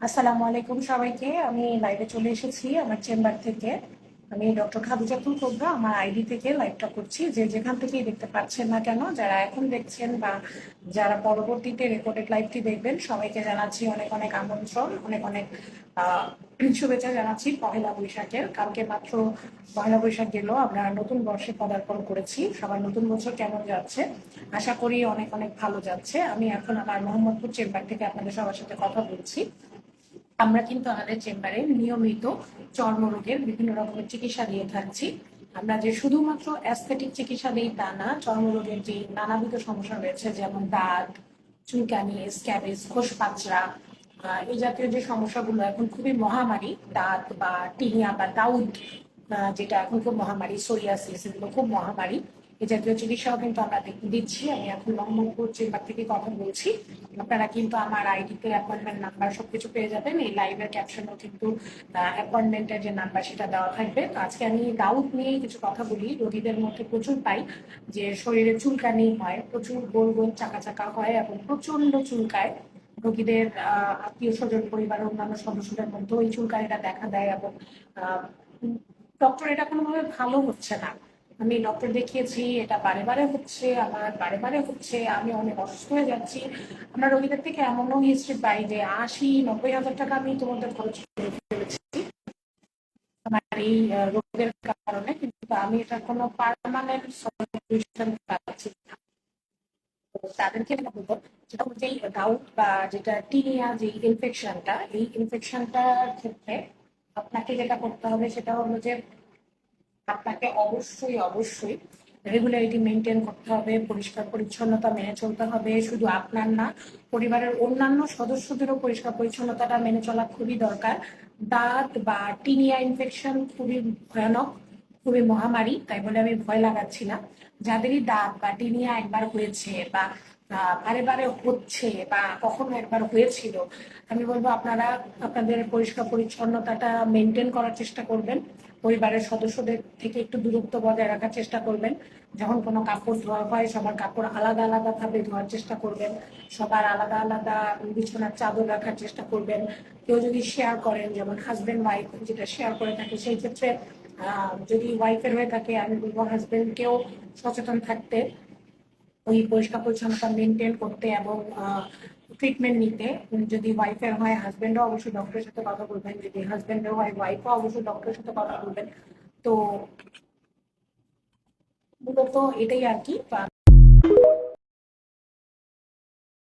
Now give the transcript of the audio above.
আসসালামু আলাইকুম সবাইকে। আমি লাইভে চলে এসেছি আমার চেম্বার থেকে। আমি ডক্টর খাদিজাতুল কোবরা আমার আইডি থেকে লাইভটা করছি। যে যেখান থেকেই দেখতে পাচ্ছেন না কেন, যারা এখন দেখছেন বা যারা পরবর্তীতে রেকর্ডেড লাইভটি দেখবেন, সবাইকে জানাচ্ছি অনেক অনেক আমন্ত্রণ, অনেক অনেক শুভেচ্ছা জানাচ্ছি পহেলা বৈশাখের। কালকে মাত্র পহেলা বৈশাখ গেল, আমরা নতুন বর্ষে পদার্পণ করেছি। সবার নতুন বছর কেমন যাচ্ছে? আশা করি অনেক অনেক ভালো যাচ্ছে। আমি এখন আমার মোহাম্মদপুর চেম্বার থেকে আপনাদের সবার সাথে কথা বলছি। আমরা কিন্তু আমাদের চেম্বারে নিয়মিত চর্মরোগের বিভিন্ন রকমের চিকিৎসা দিয়ে থাকছি। আমরা যে শুধুমাত্র অ্যাস্থেটিক চিকিৎসা দিই তা না, চর্মরোগের যে নানাবিধ সমস্যা রয়েছে, যেমন দাগ, চুলকানি, স্ক্যাবিস, খোসপাচড়া, এই জাতীয় যে সমস্যাগুলো এখন খুবই মহামারী, দাঁত বা টিনিয়া বা দাউদ, যেটা এখন খুব মহামারী, সোরিয়াসিস, এগুলো খুব মহামারী। এই জাতীয় চিকিৎসাও কিন্তু আমরা দিচ্ছি। আমি এখন মোহাম্মদপুর চেম্বার থেকে কথা বলছি। আপনারা কিন্তু আমার আইডিতে অ্যাপয়েন্টমেন্ট নাম্বার সবকিছু পেয়ে যাবেন। এই লাইভের ক্যাপশনও কিন্তু অ্যাপয়েন্টমেন্টের যে নাম্বার সেটা দেওয়া থাকবে। তো আজকে আমি দাউদ নিয়ে কিছু কথা বলি। রোগীদের মধ্যে প্রচুর পাই যে শরীরে চুলকানি হয়, প্রচুর গোল গোল চাকা চাকা হয় এবং প্রচন্ড চুলকায়। রোগীদের আত্মীয় স্বজন, পরিবারের অন্যান্য সদস্যদের মধ্যেও এই চুলকানিটা দেখা দেয় এবং ডক্টর এটা কোনোভাবে ভালো হচ্ছে না। আমি ডক্টর দেখিয়েছি, এটা বারে বারে হচ্ছে, আমার বারে বারে হচ্ছে, আমি অনেক অসুস্থ হয়ে যাচ্ছি। আমরা রোগীদের থেকে এমনও হিস্ট্রি পাই যে ৮০-৯০ হাজার টাকা আমি তোমাদের খরচ করে ফেলেছি আমার এই রোগের কারণে, কিন্তু আমি এটা কোনো পার্মানেন্ট সলিউশন পাচ্ছি না। তাদেরকে যেটা বলবো সেটা হচ্ছে গাউট বা যেটা টিনিয়া, যে ইনফেকশনটা, এই ইনফেকশনটার ক্ষেত্রে আপনাকে যেটা করতে হবে সেটা হলো যে আপনাকে অবশ্যই অবশ্যই রেগুলারিটি মেনটেন করতে হবে, পরিষ্কার পরিচ্ছন্নতা মেনে চলতে হবে। শুধু আপনার না, পরিবারের অন্যান্য সদস্যদেরও পরিষ্কার পরিচ্ছন্নতাটা মেনে চলা খুবই দরকার। দাঁত বা টিনিয়া ইনফেকশন খুবই ভয়ানক, খুবই মহামারী, তাই বলে আমি ভয় লাগাচ্ছি না। যাদেরই দাঁত বা টিনিয়া একবার হয়েছে বা বারে বারে হচ্ছে বা কখনো একবার হয়েছিল, আমি বলবো আপনারা আপনাদের পরিষ্কার পরিচ্ছন্নতাটা মেনটেন করার চেষ্টা করবেন। পরিবারের সদস্যদের থেকে একটু দূরত্ব বজায় রাখার চেষ্টা করবেন। যখন কোনো কাপড় ধোয়া হয়, সবার কাপড় আলাদা আলাদা ভাবে ধোয়ার চেষ্টা করবেন। সবার আলাদা আলাদা বিছানার চাদর রাখার চেষ্টা করবেন। কেউ যদি শেয়ার করেন, যেমন হাজবেন্ড ওয়াইফ যেটা শেয়ার করে থাকে, সেই ক্ষেত্রে যদি ওয়াইফের হয়ে থাকে, আমি বলবো হাজবেন্ডকেও সচেতন থাকতে, ওই পরিষ্কার পরিচ্ছন্নতা মেনটেন করতে এবং ট্রিটমেন্ট নিতে। যদি ওয়াইফের হয়, হাজবেন্ডও অবশ্যই ডক্টরের সাথে কথা বলবেন। যদি হাজবেন্ডের হয়, ওয়াইফও অবশ্যই ডক্টরের সাথে কথা বলবেন। তো মূলত এটাই আর কি।